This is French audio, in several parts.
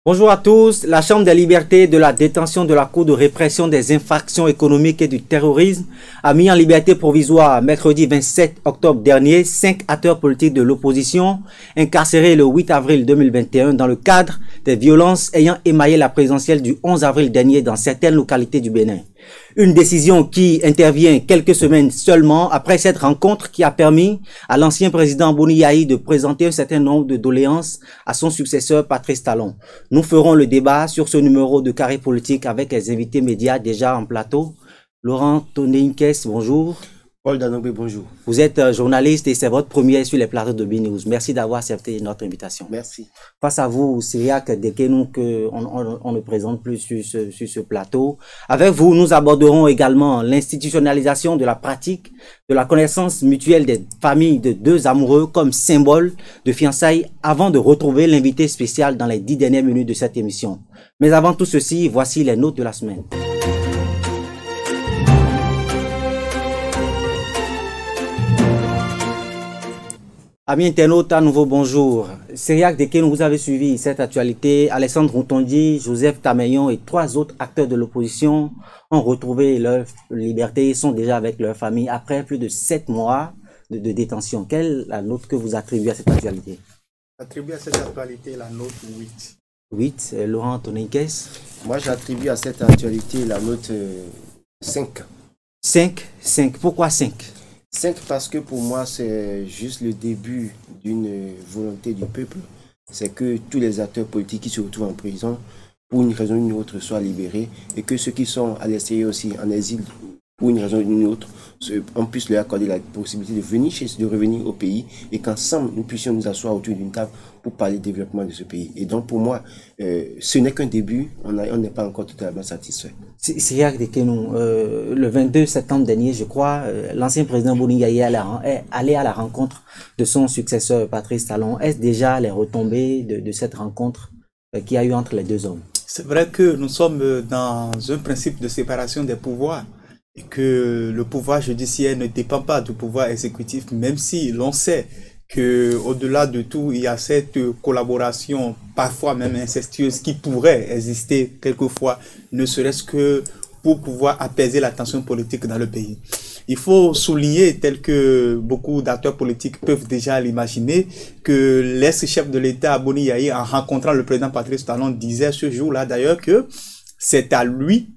Bonjour à tous. La Chambre des libertés de la détention de la Cour de répression des infractions économiques et du terrorisme a mis en liberté provisoire mercredi 27 octobre dernier 5 acteurs politiques de l'opposition incarcérés le 8 avril 2021 dans le cadre des violences ayant émaillé la présidentielle du 11 avril dernier dans certaines localités du Bénin. Une décision qui intervient quelques semaines seulement après cette rencontre qui a permis à l'ancien président Boni Yayi de présenter un certain nombre de doléances à son successeur Patrice Talon. Nous ferons le débat sur ce numéro de Carré Politique avec les invités médias déjà en plateau. Laurent Toneinkes, bonjour. Paul Danobé, bonjour. Vous êtes journaliste et c'est votre première sur les plateaux de B-News. Merci d'avoir accepté notre invitation. Merci. Face à vous, Cyriaque Dekenou, on ne présente plus sur ce plateau. Avec vous, nous aborderons également l'institutionnalisation de la pratique de la connaissance mutuelle des familles de deux amoureux comme symbole de fiançailles avant de retrouver l'invité spécial dans les 10 dernières minutes de cette émission. Mais avant tout ceci, voici les notes de la semaine. Amis internautes, à nouveau bonjour. Cyriaque Dekenou, vous avez suivi cette actualité. Alexandre Routondi, Joseph Tameillon et 3 autres acteurs de l'opposition ont retrouvé leur liberté. Ils sont déjà avec leur famille après plus de 7 mois de détention. Quelle est la note que vous attribuez à cette actualité? Attribuer à cette actualité la note 8. 8. Laurent Toneinkes? Moi, j'attribue à cette actualité la note 5. 5. Pourquoi 5? 5 parce que pour moi, c'est juste le début d'une volonté du peuple. C'est que tous les acteurs politiques qui se retrouvent en prison, pour une raison ou une autre, soient libérés et que ceux qui sont à l'extérieur aussi, en exil, pour une raison ou une autre, on puisse leur accorder la possibilité de revenir au pays et qu'ensemble, nous puissions nous asseoir autour d'une table pour parler du développement de ce pays. Et donc, pour moi, ce n'est qu'un début, on n'est pas encore totalement satisfait. Cyriaque Dekenou, le 22 septembre dernier, je crois, l'ancien président Boni Yayi est allé à la rencontre de son successeur Patrice Talon. Est-ce déjà les retombées de cette rencontre qu'il y a eu entre les deux hommes? C'est vrai que nous sommes dans un principe de séparation des pouvoirs et que le pouvoir judiciaire ne dépend pas du pouvoir exécutif, même si l'on sait que au-delà de tout, il y a cette collaboration, parfois même incestueuse, qui pourrait exister quelquefois, ne serait-ce que pour pouvoir apaiser la tension politique dans le pays. Il faut souligner, tel que beaucoup d'acteurs politiques peuvent déjà l'imaginer, que l'ex-chef de l'État, Boni Yayi, en rencontrant le président Patrice Talon, disait ce jour-là d'ailleurs que c'est à lui,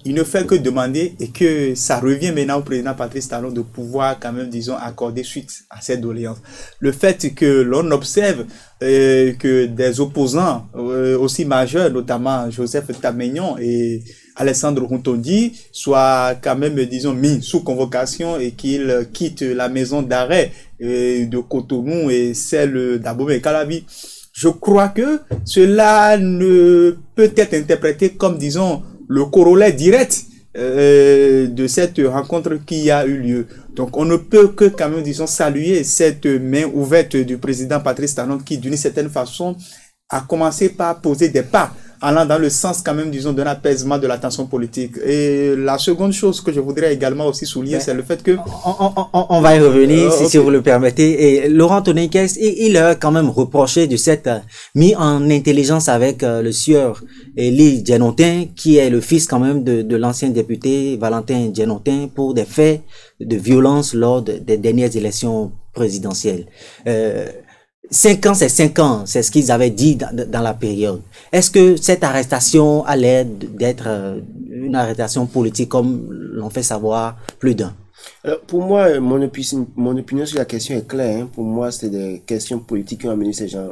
il ne fait que demander et que ça revient maintenant au président Patrice Talon de pouvoir quand même, disons, accorder suite à cette doléance. Le fait que l'on observe que des opposants aussi majeurs, notamment Joseph Tameillon et Alexandre Routondi, soient quand même, disons, mis sous convocation et qu'ils quittent la maison d'arrêt de Cotonou et celle d'Abomey-Calavi. Je crois que cela ne peut être interprété comme, disons, le corollaire direct de cette rencontre qui a eu lieu. Donc on ne peut que quand même, disons, saluer cette main ouverte du président Patrice Talon qui, d'une certaine façon, a commencé par poser des pas allant dans le sens quand même, disons, d'un apaisement de la tension politique. Et la seconde chose que je voudrais également aussi souligner, c'est le fait que... On va y revenir, si vous le permettez. Et Laurent Toneinkes, il a quand même reproché de cette mis en intelligence avec le sieur Élie Djenotin, qui est le fils quand même de l'ancien député Valentin Djenotin, pour des faits de violence lors des dernières élections présidentielles. 5 ans, c'est 5 ans, c'est ce qu'ils avaient dit dans la période. Est-ce que cette arrestation a l'air d'être une arrestation politique comme l'ont fait savoir plus d'un? Alors, pour moi, mon opinion sur la question est claire. Hein. Pour moi, c'est des questions politiques qui ont amené ces gens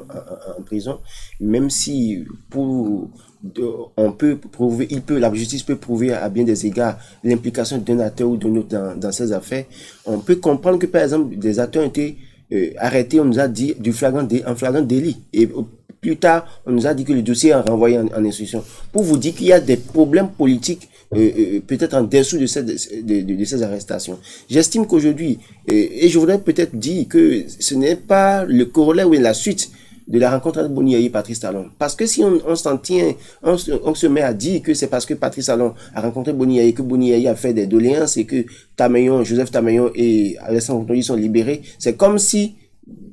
en prison. Même si on peut prouver, la justice peut prouver à bien des égards l'implication d'un acteur ou d'un autre dans ces affaires. On peut comprendre que, par exemple, des acteurs ont été arrêté, on nous a dit en flagrant délit. Et plus tard, on nous a dit que le dossier est renvoyé en instruction. Pour vous dire qu'il y a des problèmes politiques peut-être en dessous de ces arrestations. J'estime qu'aujourd'hui, et je voudrais peut-être dire que ce n'est pas le corollaire ou la suite de la rencontre entre Boni Yayi et Patrice Talon. Parce que si on s'en tient, on se met à dire que c'est parce que Patrice Talon a rencontré Boni Yayi, que Boni Yayi a fait des doléances et que Joseph Tameillon et Alexandre Routondi sont libérés, c'est comme si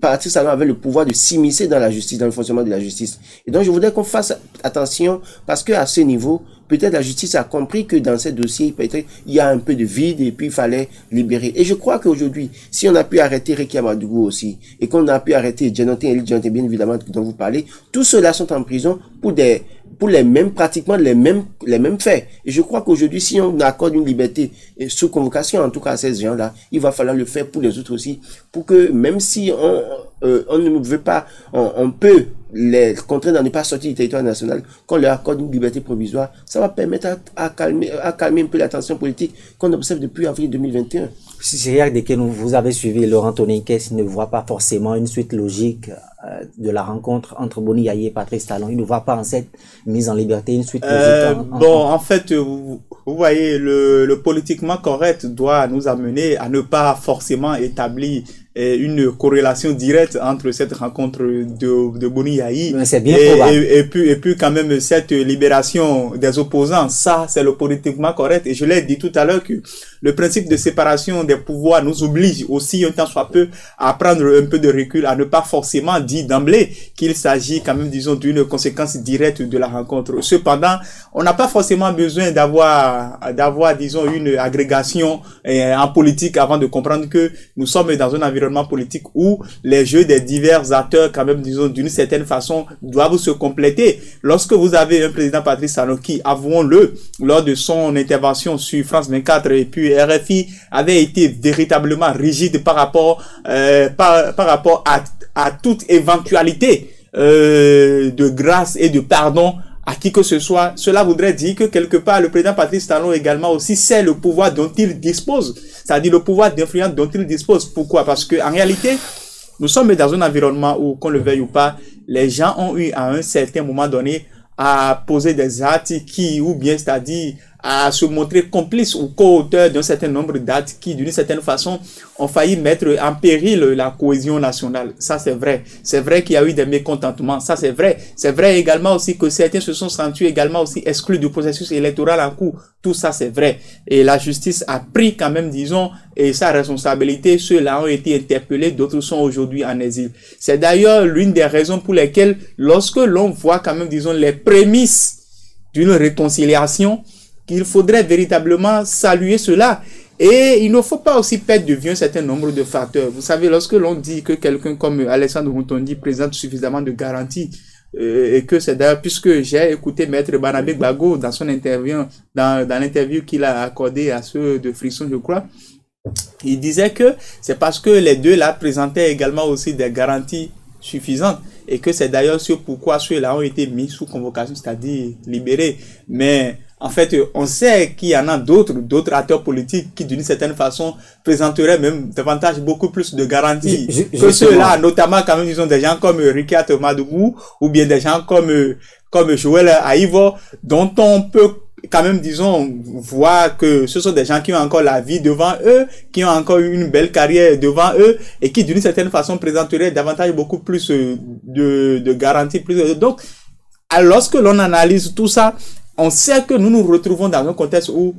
Patrice Talon avait le pouvoir de s'immiscer dans la justice, dans le fonctionnement de la justice. Et donc, je voudrais qu'on fasse attention parce que à ce niveau, peut-être la justice a compris que dans ces dossiers, peut-être il y a un peu de vide et puis il fallait libérer. Et je crois qu'aujourd'hui, si on a pu arrêter Réki Amadougou aussi et qu'on a pu arrêter Djanotin et Djanotin, bien évidemment, dont vous parlez, tous ceux-là sont en prison pour les mêmes, pratiquement les mêmes faits. Et je crois qu'aujourd'hui, si on accorde une liberté sous convocation, en tout cas à ces gens-là, il va falloir le faire pour les autres aussi, pour que même si on ne veut pas, on peut les contraindre à ne pas sortir du territoire national, qu'on leur accorde une liberté provisoire, ça va permettre à calmer un peu la tension politique qu'on observe depuis avril 2021. Si c'est dès que vous avez suivi Laurent Toninquès, il ne voit pas forcément une suite logique de la rencontre entre Boni Yayi et Patrice Talon. Il ne voit pas en cette mise en liberté une suite logique. En fait, vous voyez, le politiquement correct doit nous amener à ne pas forcément établir une corrélation directe entre cette rencontre de Boni Yayi et puis quand même cette libération des opposants. Ça, c'est le politiquement correct. Et je l'ai dit tout à l'heure que le principe de séparation des pouvoirs nous oblige aussi, un temps soit peu, à prendre un peu de recul, à ne pas forcément dire d'emblée qu'il s'agit quand même, disons, d'une conséquence directe de la rencontre. Cependant, on n'a pas forcément besoin d'avoir, disons, une agrégation en politique avant de comprendre que nous sommes dans un environnement politique où les jeux des divers acteurs, quand même, disons, d'une certaine façon, doivent se compléter. Lorsque vous avez un président Patrice Talon qui, avouons-le, lors de son intervention sur France 24 et puis RFI, avait été véritablement rigide par rapport à toute éventualité de grâce et de pardon à qui que ce soit. Cela voudrait dire que quelque part le président Patrice Talon également aussi sait le pouvoir dont il dispose, c'est-à-dire le pouvoir d'influence dont il dispose. Pourquoi? Parce que en réalité, nous sommes dans un environnement où, qu'on le veuille ou pas, les gens ont eu à un certain moment donné à poser des actes qui, ou bien c'est-à-dire à se montrer complices ou co-auteurs d'un certain nombre d'actes qui, d'une certaine façon, ont failli mettre en péril la cohésion nationale. Ça, c'est vrai. C'est vrai qu'il y a eu des mécontentements. Ça, c'est vrai. C'est vrai également aussi que certains se sont sentis également aussi exclus du processus électoral en cours. Tout ça, c'est vrai. Et la justice a pris quand même, disons, et sa responsabilité. Ceux-là ont été interpellés, d'autres sont aujourd'hui en exil. C'est d'ailleurs l'une des raisons pour lesquelles, lorsque l'on voit quand même, disons, les prémices d'une réconciliation, qu'il faudrait véritablement saluer cela. Et il ne faut pas aussi perdre de vue un certain nombre de facteurs. Vous savez, lorsque l'on dit que quelqu'un comme Alessandro Routondi présente suffisamment de garanties, et que c'est d'ailleurs, puisque j'ai écouté Maître Barnabé Gbagbo dans son interview, dans l'interview qu'il a accordé à ceux de Frisson, je crois, il disait que c'est parce que les deux là présentaient également aussi des garanties suffisantes. Et que c'est d'ailleurs ce pourquoi ceux-là ont été mis sous convocation, c'est-à-dire libérés. Mais en fait, on sait qu'il y en a d'autres acteurs politiques qui, d'une certaine façon, présenteraient même davantage beaucoup plus de garanties que ceux-là, notamment quand même, disons, des gens comme Rikiat Madougou ou bien des gens comme Joël Aïvo, dont on peut quand même, disons, voir que ce sont des gens qui ont encore la vie devant eux, qui ont encore une belle carrière devant eux et qui, d'une certaine façon, présenteraient davantage beaucoup plus de garanties. Donc, lorsque l'on analyse tout ça, on sait que nous nous retrouvons dans un contexte où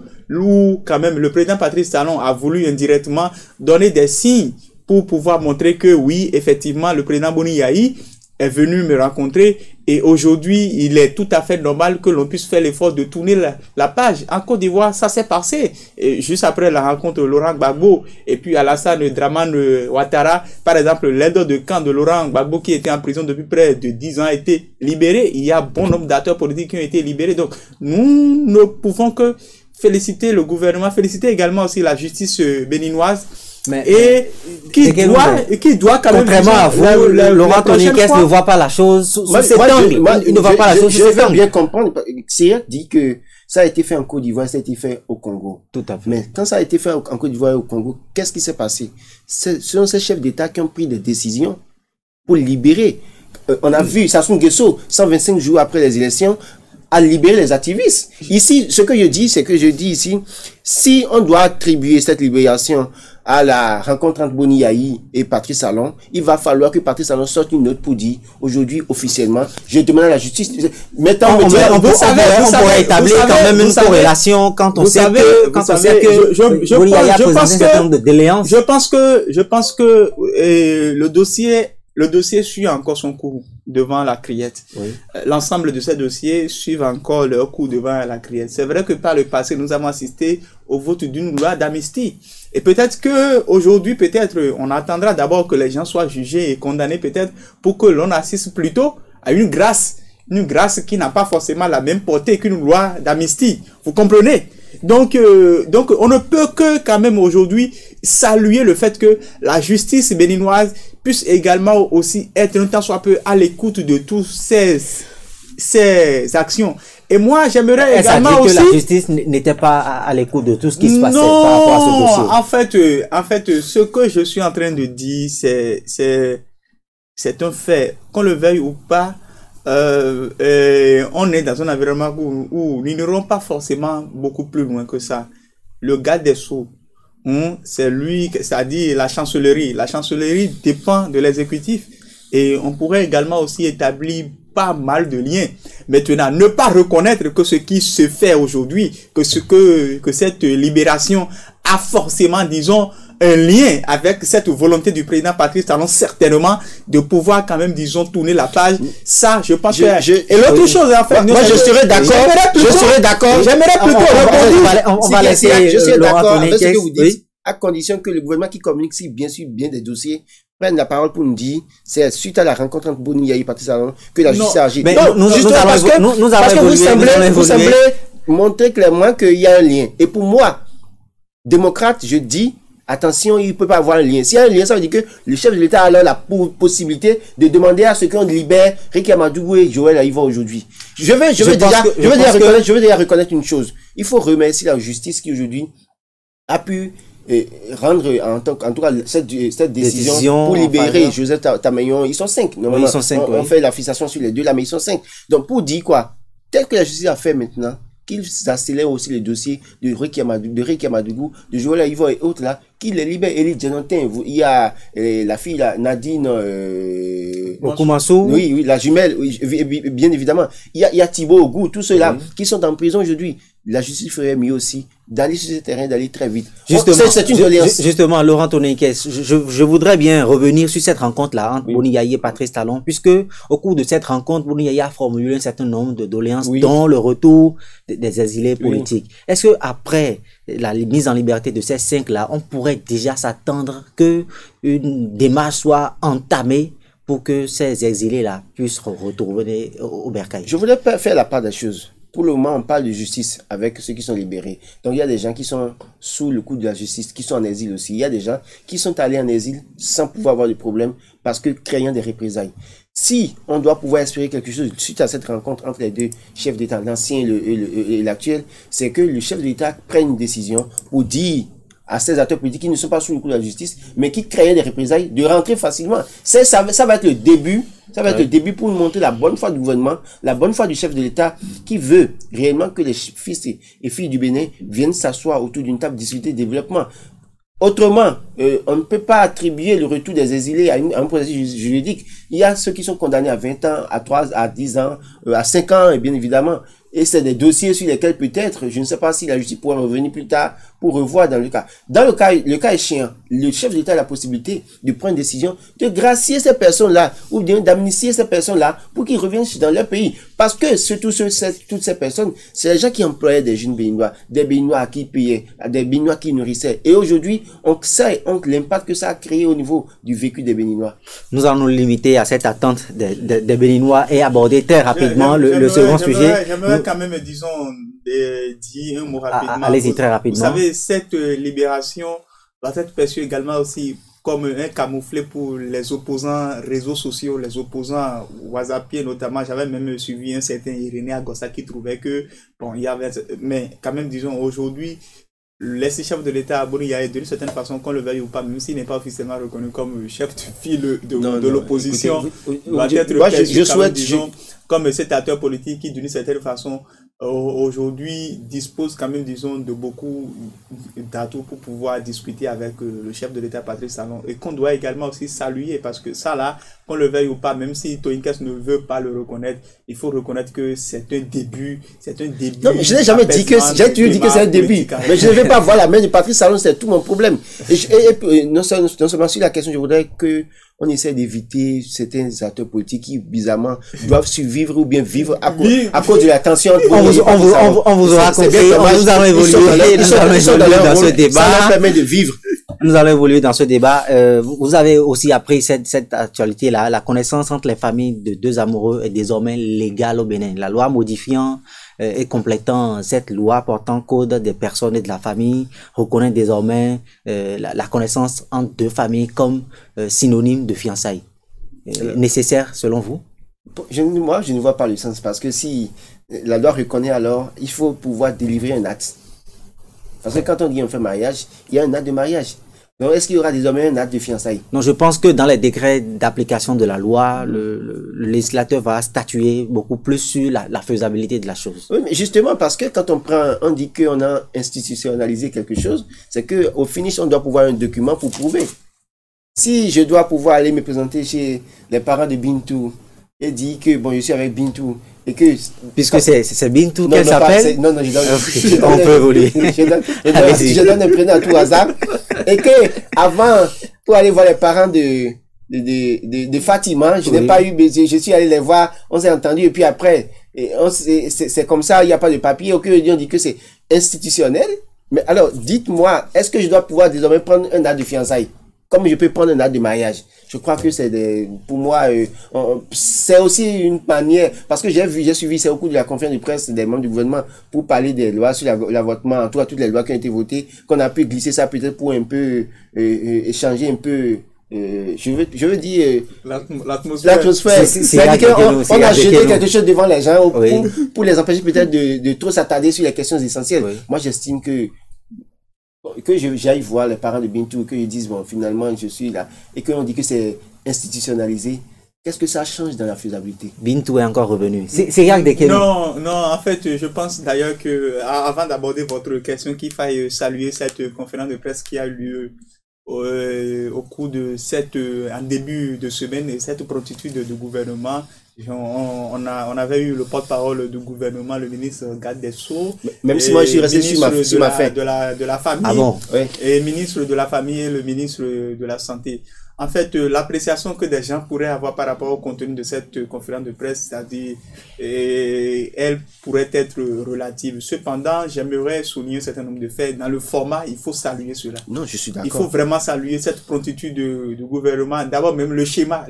quand même le président Patrice Talon a voulu indirectement donner des signes pour pouvoir montrer que oui, effectivement, le président Boni Yayi est venu me rencontrer et aujourd'hui, il est tout à fait normal que l'on puisse faire l'effort de tourner la page. En Côte d'Ivoire, ça s'est passé. Et juste après la rencontre de Laurent Gbagbo et puis Alassane Dramane Ouattara, par exemple, l'aide de camp de Laurent Gbagbo qui était en prison depuis près de 10 ans a été libéré. Il y a bon nombre d'acteurs politiques qui ont été libérés. Donc, nous ne pouvons que féliciter le gouvernement, féliciter également aussi la justice béninoise. Qui doit quand même, contrairement à vous, Laurent Toninquès ne voit pas la chose sous cet angle. Il ne voit pas la chose sous cet angle. Je veux bien comprendre. Cyr dit que ça a été fait en Côte d'Ivoire, ça a été fait au Congo. Tout à fait. Mais quand ça a été fait en Côte d'Ivoire et au Congo, qu'est-ce qui s'est passé? Ce sont ces chefs d'État qui ont pris des décisions pour libérer. On a vu Sassou Nguesso, 125 jours après les élections, à libérer les activistes. Ici, ce que je dis, c'est que je dis ici, si on doit attribuer cette libération à la rencontre entre Boni Yayi et Patrice Talon, il va falloir que Patrice Talon sorte une note pour dire, aujourd'hui, officiellement, je demande à la justice, mettons, on pourrait établir quand même une corrélation quand on sait que Boni Yayi a présenté un certain nombre de déléances. Je pense que le dossier suit encore son cours devant la criette. Oui. L'ensemble de ces dossiers suivent encore leur cours devant la criette. C'est vrai que par le passé, nous avons assisté au vote d'une loi d'amnistie. Et peut-être que aujourd'hui, on attendra d'abord que les gens soient jugés et condamnés peut-être pour que l'on assiste plutôt à une grâce qui n'a pas forcément la même portée qu'une loi d'amnistie. Vous comprenez? Donc, on ne peut que quand même aujourd'hui saluer le fait que la justice béninoise puisse également aussi être un tant soit peu à l'écoute de tous ces actions. Et moi, j'aimerais également aussi... que la justice n'était pas à l'écoute de tout ce qui se passait par rapport à ce dossier. En fait, ce que je suis en train de dire, c'est un fait. Qu'on le veuille ou pas, on est dans un environnement où nous n'irons pas forcément beaucoup plus loin que ça. Le garde des Sceaux, c'est lui, c'est-à-dire la chancellerie. La chancellerie dépend de l'exécutif. Et on pourrait également aussi établir pas mal de liens. Maintenant, ne pas reconnaître que ce qui se fait aujourd'hui, que cette libération a forcément, disons, un lien avec cette volonté du président Patrice Talon, certainement, de pouvoir quand même, disons, tourner la page. Ça, je pense que... Et l'autre chose, en fait... Moi, je serais d'accord. J'aimerais plutôt rebondir. On va laisser je suis d'accord avec ce que vous dites, à condition que le gouvernement qui communique si bien sûr bien des dossiers prenne la parole pour nous dire, c'est suite à la rencontre entre Boni Yayi et Patrice Talon que la justice a agi. Parce que vous semblez montrer clairement qu'il y a un lien. Et pour moi, démocrate, je dis, attention, il ne peut pas avoir un lien. S'il y a un lien, ça veut dire que le chef de l'État a alors la possibilité de demander à ceux qu'on libère Ricky Amadougou et Joël Aïva aujourd'hui. Je veux déjà reconnaître une chose. Il faut remercier la justice qui aujourd'hui a pu rendre en tout cas cette décision pour libérer Joseph Tamayon. Ils sont 5. Oui, ils sont 5. On fait la fixation sur les deux là, mais ils sont 5. Donc pour dire quoi, tel que la justice a fait maintenant, qu'ils accélèrent aussi les dossiers de Ricky Amadougou, de Joël Aïva et autres là, qu'ils les libèrent. Elie Djenantin, il y a la fille là, Nadine Okumaso. Oui, la jumelle, oui, bien évidemment. Il y a Thibaut Ogou, tous ceux-là qui sont en prison aujourd'hui. La justice ferait mieux aussi d'aller sur ce terrain, d'aller très vite. Justement, Laurent Tonekes, je voudrais bien revenir sur cette rencontre-là entre Boni Yayi et Patrice Talon, puisque au cours de cette rencontre, Boni Yayi a formulé un certain nombre de doléances, dont le retour des exilés politiques. Est-ce que après la mise en liberté de ces 5-là, on pourrait déjà s'attendre que une démarche soit entamée pour que ces exilés-là puissent retourner au bercail? Je voudrais faire la part des choses. Pour le moment, on parle de justice avec ceux qui sont libérés. Donc, il y a des gens qui sont sous le coup de la justice, qui sont en exil aussi. Il y a des gens qui sont allés en exil sans pouvoir avoir de problème parce que craignant des représailles. Si on doit pouvoir espérer quelque chose suite à cette rencontre entre les deux chefs d'État, l'ancien et l'actuel, c'est que le chef de l'État prenne une décision pour dire à ces acteurs politiques qui ne sont pas sous le coup de la justice, mais qui craignent des représailles, de rentrer facilement. Ça va être le début. Ça va être le début pour montrer la bonne foi du gouvernement, la bonne foi du chef de l'État qui veut réellement que les fils et filles du Bénin viennent s'asseoir autour d'une table discuter développement. Autrement, on ne peut pas attribuer le retour des exilés à un processus juridique. Il y a ceux qui sont condamnés à 20 ans, à 3, à 10 ans, à 5 ans, et bien évidemment. Et c'est des dossiers sur lesquels peut-être, je ne sais pas si la justice pourra revenir plus tard pour revoir dans le cas. Dans le cas échéant, le chef de l'État a la possibilité de prendre une décision de gracier ces personnes-là ou bien d'amnistier ces personnes-là pour qu'ils reviennent dans leur pays. Parce que surtout toutes ces personnes, c'est les gens qui employaient des jeunes Béninois, des Béninois qui payaient, des Béninois qui nourrissaient. Et aujourd'hui, on sait l'impact que ça a créé au niveau du vécu des Béninois. Nous allons nous limiter à cette attente des Béninois et aborder très rapidement le second sujet. J'aimerais quand même, disons, dire un mot rapidement. Allez-y très rapidement. Vous savez, cette libération va être perçue également aussi comme un camouflet pour les opposants réseaux sociaux, les opposants whatsappiens notamment. J'avais même suivi un certain Irénée Agossa qui trouvait que, bon, il y avait, mais quand même, disons, aujourd'hui, l'ex-chef de l'État, Boni Yayi, d'une certaine façon, qu'on le veuille ou pas, même s'il n'est pas officiellement reconnu comme chef de file de l'opposition, va être perçu, je souhaite, disons, comme cet acteur politique qui, d'une certaine façon, aujourd'hui dispose quand même, disons, de beaucoup d'atouts pour pouvoir discuter avec le chef de l'État, Patrice Talon, et qu'on doit également aussi saluer, parce que ça là, qu'on le veuille ou pas, même si Toyinkes ne veut pas le reconnaître, il faut reconnaître que c'est un début. Non, mais je n'ai jamais dit que, j'ai toujours dit que c'est un début, mais je ne vais pas voir la main de Patrice Talon, c'est tout mon problème. Et non seulement sur la question, je voudrais que on essaie d'éviter certains acteurs politiques qui, bizarrement, doivent survivre ou bien vivre à cause de la tension. On vous aura compris, nous allons évoluer dans ce débat. Ça leur permet de vivre. Nous allons évoluer dans ce débat. Vous avez aussi appris cette actualité-là. La connaissance entre les familles de deux amoureux est désormais légale au Bénin. La loi modifiant et complétant cette loi portant code des personnes et de la famille reconnaît désormais la connaissance entre deux familles comme synonyme de fiançailles. Nécessaire selon vous? Moi, je ne vois pas le sens, parce que si la loi reconnaît, alors il faut pouvoir délivrer un acte. Parce que quand on dit on fait mariage, il y a un acte de mariage. Donc, est-ce qu'il y aura désormais un acte de fiançailles? Non, je pense que dans les décrets d'application de la loi, le législateur va statuer beaucoup plus sur la faisabilité de la chose. Oui, mais justement, parce que quand on dit qu'on a institutionnalisé quelque chose, c'est qu'au finish, on doit pouvoir un document pour prouver. Si je dois pouvoir aller me présenter chez les parents de Bintou et dire que, bon, je suis avec Bintou, et que... Puisque c'est Bintou qu'elle s'appelle? Non, je donne... On peut évoluer. Je donne un prénom à tout hasard. Et que, avant, pour aller voir les parents de Fatima, je n'ai pas eu besoin, je suis allé les voir, on s'est entendu, et puis après, c'est comme ça, il n'y a pas de papier, on dit que c'est institutionnel. Mais alors, dites-moi, est-ce que je dois pouvoir désormais prendre un acte de fiançailles, comme je peux prendre un acte de mariage? Je crois que pour moi, c'est aussi une manière, parce que j'ai suivi, c'est au cours de la conférence de presse des membres du gouvernement pour parler des lois sur l'avortement, en tout cas toutes les lois qui ont été votées, qu'on a pu glisser ça peut-être pour un peu échanger un peu, je veux dire l'atmosphère. On a jeté quelque chose devant les gens pour les empêcher peut-être de trop s'attarder sur les questions essentielles. Oui. Moi, j'estime que j'aille voir les parents de Bintou, qu'ils disent, bon, finalement, je suis là, et qu'on dit que c'est institutionnalisé. Qu'est-ce que ça change dans la faisabilité? Bintou est encore revenu. C'est Yann Dekeno. Non, en fait, je pense d'ailleurs que, avant d'aborder votre question, qu'il faille saluer cette conférence de presse qui a eu lieu au cours de en début de semaine, et cette promptitude du gouvernement. On avait eu le porte-parole du gouvernement, le ministre Garde des Sceaux. Même si moi je suis resté sur ma fait. De la famille. Ah bon? Oui. Et ministre de la famille et le ministre de la santé. En fait, l'appréciation que des gens pourraient avoir par rapport au contenu de cette conférence de presse, c'est-à-dire, elle pourrait être relative. Cependant, j'aimerais souligner un certain nombre de faits. Dans le format, il faut saluer cela. Non, je suis d'accord. Il faut vraiment saluer cette promptitude du gouvernement. D'abord, même le schéma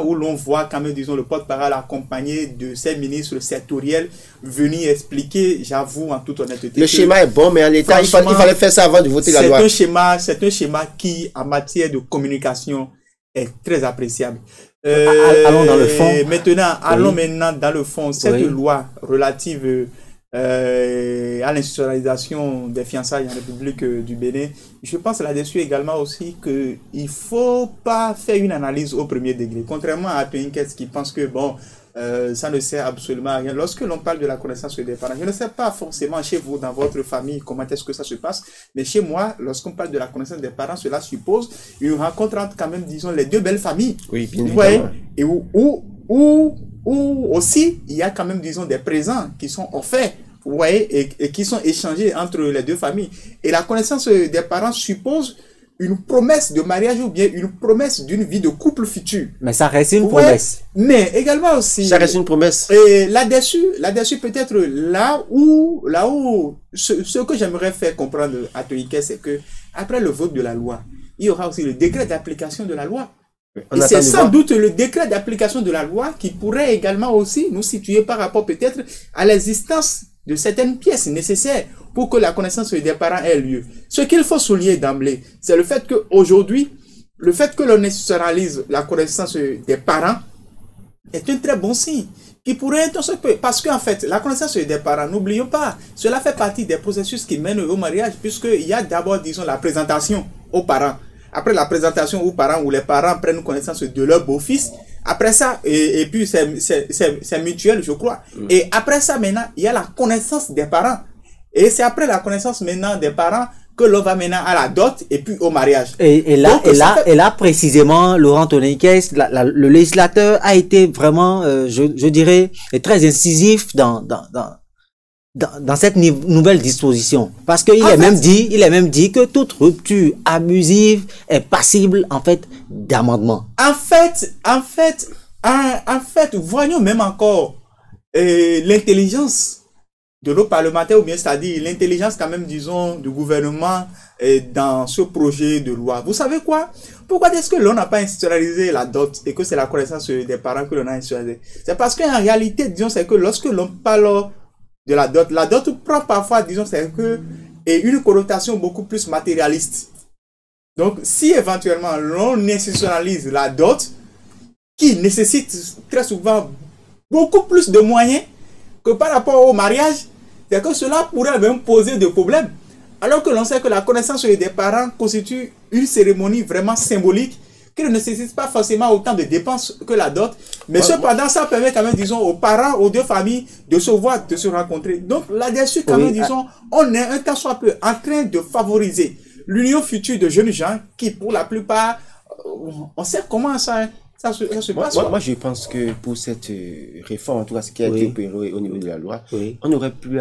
où l'on voit quand même, disons, le porte-parole accompagné de ces ministres sectoriels venir expliquer, j'avoue en toute honnêteté. Le schéma est bon, mais en l'état, il fallait faire ça avant de voter la loi. C'est un schéma qui, en matière de communication, est très appréciable. Allons dans le fond. Allons maintenant dans le fond. Cette loi relative à l'institutionnalisation des fiançailles en République du Bénin, je pense là-dessus également aussi que il faut pas faire une analyse au premier degré, contrairement à Toyinkes qui pense que bon, ça ne sert absolument à rien. Lorsque l'on parle de la connaissance des parents, je ne sais pas forcément chez vous, dans votre famille, comment est-ce que ça se passe, mais chez moi, lorsqu'on parle de la connaissance des parents, cela suppose une rencontre entre quand même, disons, les deux belles familles. Oui, bien évidemment. Et où aussi, il y a quand même, disons, des présents qui sont offerts, vous voyez, et qui sont échangés entre les deux familles. Et la connaissance des parents suppose une promesse de mariage ou bien une promesse d'une vie de couple futur. Mais ça reste une promesse. Mais également aussi... Ça reste une promesse. Et là-dessus peut-être là où ce que j'aimerais faire comprendre à Toyinkes, c'est que après le vote de la loi, il y aura aussi le décret d'application de la loi. Et c'est sans doute le décret d'application de la loi qui pourrait également aussi nous situer par rapport peut-être à l'existence de certaines pièces nécessaires pour que la connaissance des parents ait lieu. Ce qu'il faut souligner d'emblée, c'est le fait qu'aujourd'hui, le fait que l'on institutionnalise la connaissance des parents est un très bon signe qui pourrait être ce peu. Parce qu'en fait, la connaissance des parents, n'oublions pas, cela fait partie des processus qui mènent au mariage, puisqu'il y a d'abord, disons, la présentation aux parents. Après la présentation aux parents, où les parents prennent connaissance de leur beau-fils, Après ça, et puis c'est mutuel, je crois. Et après ça, maintenant, il y a la connaissance des parents. Et c'est après la connaissance maintenant des parents que l'on va maintenant à la dot et puis au mariage. Et là, précisément, Laurent Tonekes, le législateur a été vraiment, je dirais, très incisif dans cette nouvelle disposition. Parce qu'il est même dit que toute rupture abusive est passible, en fait, d'amendement. En fait, voyons même encore l'intelligence de nos parlementaires, ou bien c'est-à-dire l'intelligence quand même, disons, du gouvernement dans ce projet de loi. Vous savez quoi? Pourquoi est-ce que l'on n'a pas institutionnalisé la dot et que c'est la connaissance des parents que l'on a institutionnalisé? C'est parce qu'en réalité, disons, c'est que lorsque l'on parle de la dot prend parfois, disons, c'est que une connotation beaucoup plus matérialiste. Donc, si éventuellement l'on institutionnalise la dot, qui nécessite très souvent beaucoup plus de moyens que par rapport au mariage, c'est que cela pourrait même poser des problèmes. Alors que l'on sait que la connaissance des parents constitue une cérémonie vraiment symbolique qui ne nécessite pas forcément autant de dépenses que la dot. Mais cependant, ça permet quand même, disons, aux parents, aux deux familles de se voir, de se rencontrer. Donc là-dessus, quand même, disons, on est un tant soit peu en train de favoriser l'union future de jeunes gens qui, pour la plupart, on sait comment ça se passe. Moi, je pense que pour cette réforme, en tout cas, ce qui a été opéré au niveau de la loi, on aurait pu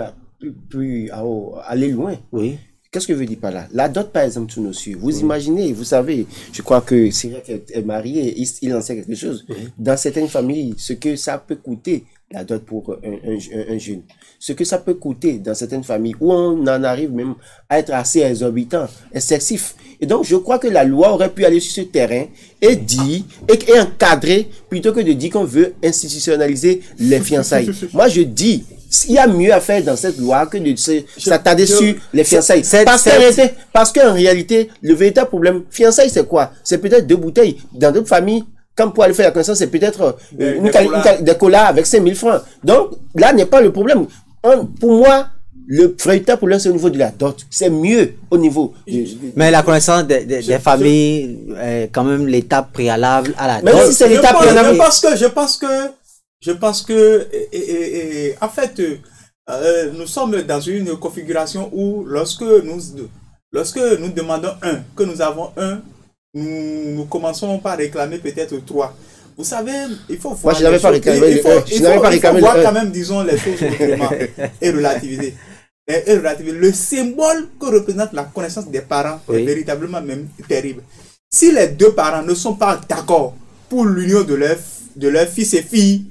aller loin. Oui. Qu'est-ce que je veux dire par là? La dot, par exemple, sous nos cieux. Vous imaginez, vous savez, je crois que c'est vrai qu'elle est mariée, il en sait quelque chose. Dans certaines familles, ce que ça peut coûter, la dot pour un jeune. Ce que ça peut coûter dans certaines familles, où on en arrive même à être assez exorbitant, excessif. Et donc, je crois que la loi aurait pu aller sur ce terrain et dire, et encadrer, plutôt que de dire qu'on veut institutionnaliser les fiançailles. Moi, je dis, il y a mieux à faire dans cette loi que de s'attarder sur les fiançailles. Parce qu'en réalité, le véritable problème, fiançailles, c'est quoi? C'est peut-être 2 bouteilles. Dans d'autres familles, quand pour aller faire la connaissance, c'est peut-être des colas avec 5000 francs. Donc, là n'est pas le problème. Pour moi, le véritable problème, c'est au niveau de la dot. C'est mieux au niveau. Mais la connaissance des familles est quand même l'étape préalable à la dot. Même si c'est l'étape préalable. Je pense que, en fait, nous sommes dans une configuration où lorsque nous demandons que nous avons nous commençons par réclamer peut-être 3. Vous savez, il faut voir. Moi, je n'avais pas réclamé. Il faut voir quand même, disons, les choses autrement et relativiser. Le symbole que représente la connaissance des parents est véritablement même terrible. Si les 2 parents ne sont pas d'accord pour l'union de leur fils et fille,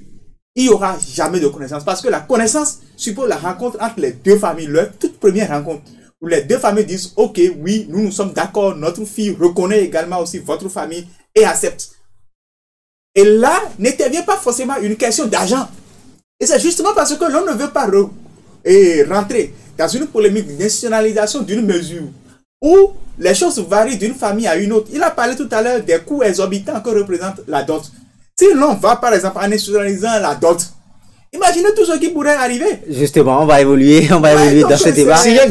il n'y aura jamais de connaissance. Parce que la connaissance suppose la rencontre entre les 2 familles, leur toute première rencontre, où les 2 familles disent, ok, oui, nous sommes d'accord, notre fille reconnaît également aussi votre famille et accepte. Et là, n'intervient pas forcément une question d'argent. Et c'est justement parce que l'on ne veut pas rentrer dans une polémique d'institutionnalisation d'une mesure où les choses varient d'une famille à une autre. Il a parlé tout à l'heure des coûts exorbitants que représente la dot. Si l'on va par exemple en institutionnalisant la dot, imaginez tout ce qui pourrait arriver. Justement, on va évoluer dans ce débat. C'est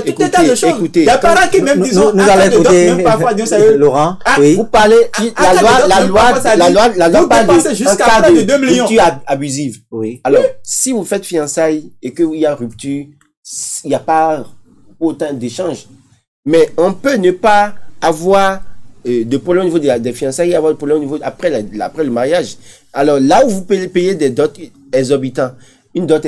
tout un tas de choses. Écoutez, les parents qui même disons, nous allons écouter Laurent. Vous parlez, la loi parle jusqu'à près de 2 millions. Rupture abusive. Oui. Alors, si vous faites fiançailles et qu'il y a rupture, il n'y a pas autant d'échanges. Mais on peut ne pas avoir de problème au niveau des fiançailles, avoir de problème au niveau après le mariage. Alors là où vous payez des dots exorbitants, une dot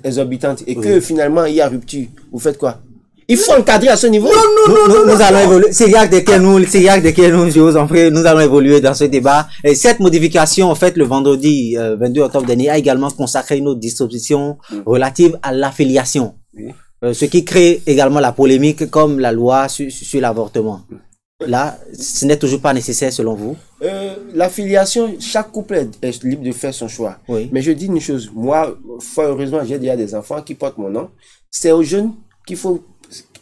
exorbitante et que finalement il y a rupture, vous faites quoi? Il faut encadrer à ce niveau. Nous allons évoluer. C'est Yann de nous, je vous en prie, nous allons évoluer dans ce débat. Et cette modification, en fait, le vendredi 22 octobre dernier, a également consacré une autre disposition relative à l'affiliation. Oui. Ce qui crée également la polémique comme la loi sur l'avortement. Là, ce n'est toujours pas nécessaire selon vous? L'affiliation, chaque couple est libre de faire son choix. Oui. Mais je dis une chose, moi, fort heureusement, j'ai déjà des enfants qui portent mon nom. C'est aux jeunes qu'il faut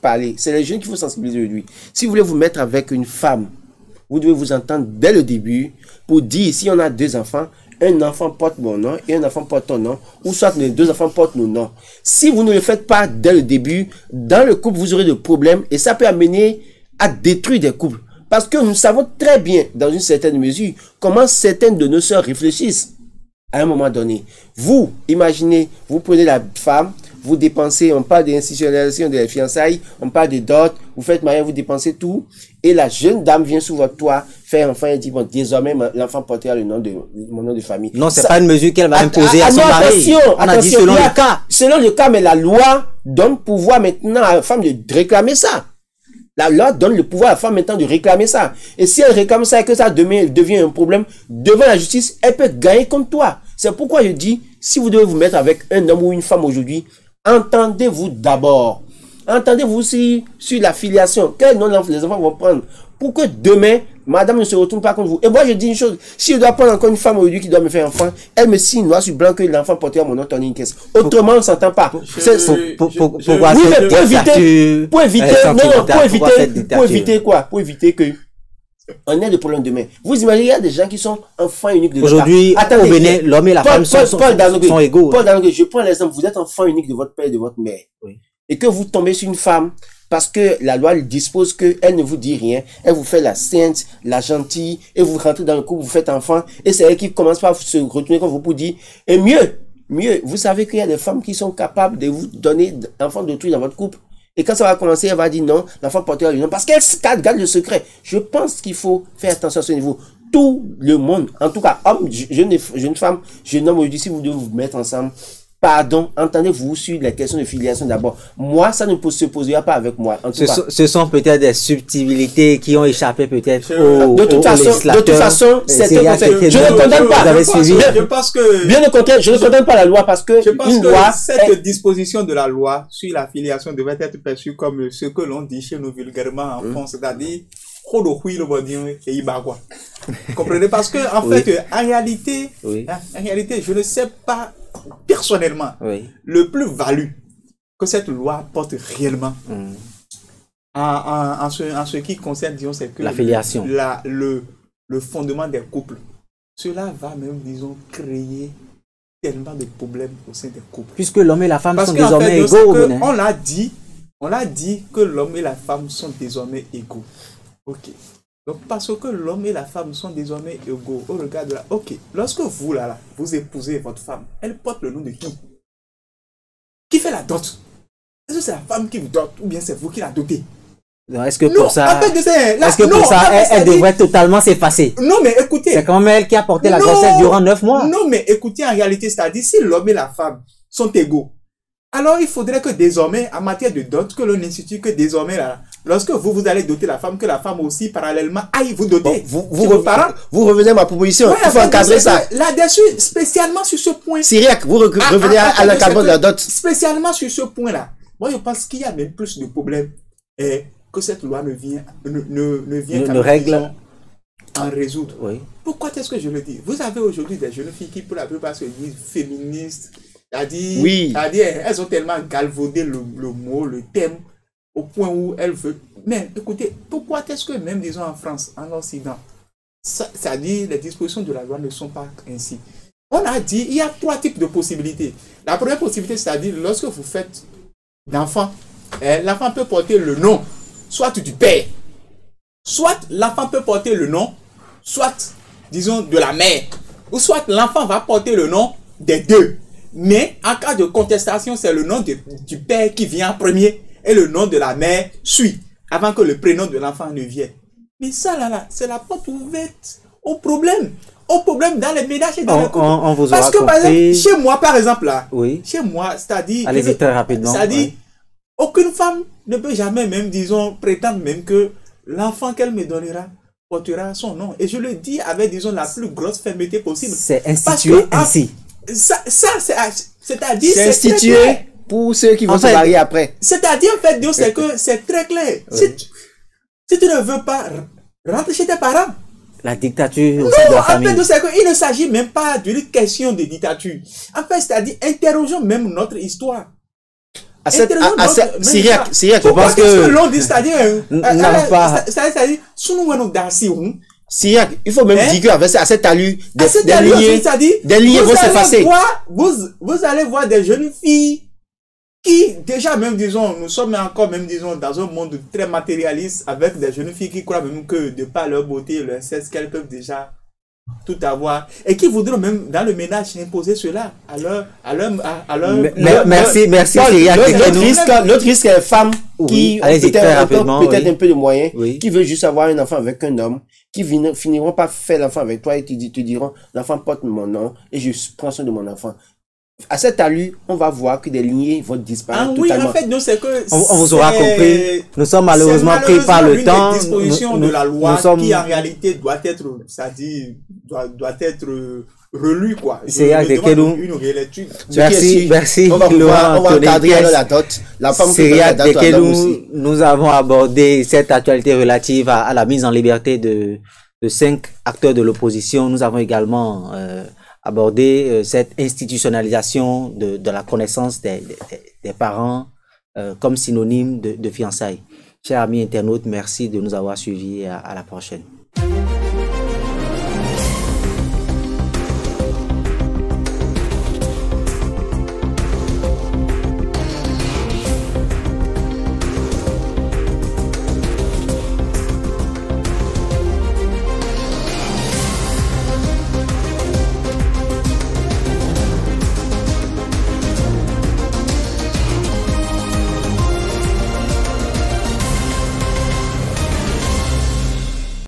parler. C'est les jeunes qu'il faut sensibiliser aujourd'hui. Si vous voulez vous mettre avec une femme, vous devez vous entendre dès le début pour dire, si on a 2 enfants, un enfant porte mon nom et un enfant porte ton nom, ou soit les 2 enfants portent nos noms. Si vous ne le faites pas dès le début, dans le couple, vous aurez des problèmes et ça peut amener à détruire des couples. Parce que nous savons très bien, dans une certaine mesure, comment certaines de nos sœurs réfléchissent à un moment donné. Vous, imaginez, vous prenez la femme, vous dépensez, on parle d'institutionnalisation de la fiançailles, on parle de dot, vous faites mariage, vous dépensez tout, et la jeune dame vient sous votre toit, fait un enfant, et dit, bon, désormais, l'enfant portera mon nom de famille. Non, c'est pas une mesure qu'elle va imposer à son mari. On a dit selon le cas. Selon le cas, mais la loi donne pouvoir maintenant à la femme de réclamer ça. La loi donne le pouvoir à la femme maintenant de réclamer ça. Et si elle réclame ça et que ça devient un problème, devant la justice, elle peut gagner contre toi. C'est pourquoi je dis, si vous devez vous mettre avec un homme ou une femme aujourd'hui, entendez-vous d'abord. Entendez-vous sur la filiation. Quel nom les enfants vont prendre? Pour que demain, madame ne se retourne pas contre vous. Et moi, je dis une chose. Si je dois prendre encore une femme aujourd'hui qui doit me faire enfant, elle me signe noir sur blanc que l'enfant portera mon nom, ton une caisse. Autrement, on ne s'entend pas. Pour éviter que on ait des problèmes demain. Vous imaginez, il y a des gens qui sont enfants uniques de aujourd'hui, au Bénin, l'homme et la femme sont égaux. Paul Danogue, je prends l'exemple, vous êtes enfant unique de votre père et de votre mère. Oui. Et que vous tombez sur une femme, parce que la loi dispose qu'elle ne vous dit rien, elle vous fait la sainte, la gentille, et vous rentrez dans le couple, vous faites enfant, et c'est elle qui commence par se retourner contre vous pour dire, et mieux, vous savez qu'il y a des femmes qui sont capables de vous donner l'enfant d'autrui dans votre couple. Et quand ça va commencer, elle va dire non, l'enfant portera le nom, parce qu'elle garde le secret. Je pense qu'il faut faire attention à ce niveau. Tout le monde, en tout cas, homme, jeune femme, jeune homme, aujourd'hui, si vous devez vous mettre ensemble, pardon, entendez-vous sur les questions de filiation d'abord. Moi, ça ne se posera pas avec moi. En tout cas. Ce sont peut-être des subtilités qui ont échappé peut-être de toute façon, c'est un conseil. Je ne condamne pas. Je pense que... Bien au contraire, je ne condamne pas la loi parce que je pense que cette disposition de la loi sur la filiation devrait être perçue comme ce que l'on dit chez nous vulgairement en France, c'est-à-dire comprenez? Parce que, en fait, en réalité, je ne sais pas personnellement le plus-value que cette loi porte réellement en ce qui concerne, disons, c'est que la filiation, le fondement des couples. Cela va même, disons, créer tellement de problèmes au sein des couples. Puisque l'homme et la femme sont désormais égaux. On l'a dit que l'homme et la femme sont désormais égaux. Ok. Donc, parce que l'homme et la femme sont désormais égaux au regard de la... Ok. Lorsque vous, vous épousez votre femme, elle porte le nom de qui? Qui fait la dot? Est-ce que c'est la femme qui vous dote ou bien c'est vous qui la dotez? Est-ce que pour ça, elle dit... devrait totalement s'effacer? Non, mais écoutez. C'est quand même elle qui a porté la grossesse durant 9 mois. Non, mais écoutez, en réalité, c'est-à-dire, si l'homme et la femme sont égaux, alors il faudrait que désormais, en matière de dot, que l'on institue que désormais, lorsque vous allez doter la femme, que la femme aussi, parallèlement, aille vous doter. Vous revenez à ma proposition. Il faut encadrer ça. Là-dessus, spécialement sur ce point. Syriac, vous revenez à l'encadrement de la dot. Spécialement sur ce point-là. Moi, je pense qu'il y a même plus de problèmes que cette loi ne vient règle en résoudre. Oui. Pourquoi est-ce que je le dis? Vous avez aujourd'hui des jeunes filles qui, pour la plupart, se disent féministes. C'est-à-dire, elles ont tellement galvaudé le mot, le thème, au point où elles veulent. Mais écoutez, pourquoi est-ce que même, disons, en France, en Occident, c'est-à-dire les dispositions de la loi ne sont pas ainsi? On a dit, il y a 3 types de possibilités. La première possibilité, c'est-à-dire, lorsque vous faites d'enfant, l'enfant peut porter le nom, soit du père, soit l'enfant peut porter le nom, soit, disons, de la mère, ou soit l'enfant va porter le nom des deux. Mais en cas de contestation, c'est le nom du père qui vient en premier et le nom de la mère suit, avant que le prénom de l'enfant ne vienne. Mais ça, c'est la porte ouverte au problème. Au problème dans les ménages et dans les couples. Parce que, par exemple, chez moi, par exemple, là, chez moi, c'est-à-dire... Allez-y très rapidement. C'est-à-dire, aucune femme ne peut jamais même, disons, prétendre même que l'enfant qu'elle me donnera portera son nom. Et je le dis avec, disons, la plus grosse fermeté possible. C'est institué ainsi. C'est-à-dire... C'est institué pour ceux qui vont se marier après. C'est-à-dire, en fait, c'est que c'est très clair. Si tu ne veux pas, rentre chez tes parents. La dictature au sein de la famille. En fait, c'est qu'il ne s'agit même pas d'une question de dictature. En fait, c'est-à-dire, interrogeons même notre histoire. Syriac, je pense que l'on dit, c'est-à-dire, Syriac, il faut même dire qu'à cette allure, des lignes vont s'effacer. Vous allez voir des jeunes filles qui, déjà, même, disons, nous sommes encore, même, disons, dans un monde très matérialiste, avec des jeunes filles qui croient même que, de par leur beauté, leur sexe, qu'elles peuvent déjà tout avoir, et qui voudront même, dans le ménage, imposer cela à leur... Merci, L'autre risque est les femmes qui ont peut-être un peu de moyens, qui veulent juste avoir un enfant avec un homme, qui finiront par faire l'enfant avec toi et te diront, l'enfant porte mon nom et je prends soin de mon enfant. À cette allure, on va voir que des lignées vont disparaître totalement. Oui, en fait, nous, c'est que... On vous aura compris. Nous sommes malheureusement pris par le temps. C'est une disposition de la loi qui, en réalité, doit être, c'est-à-dire, doit être relue, quoi. C'est une rélecture. Merci. On va encadrer alors la dot. La femme qui la dot à l'homme aussi. Nous avons abordé cette actualité relative à la mise en liberté de 5 acteurs de l'opposition. Nous avons également aborder cette institutionnalisation de la connaissance des parents comme synonyme de fiançailles. Chers amis internautes, merci de nous avoir suivis. À la prochaine.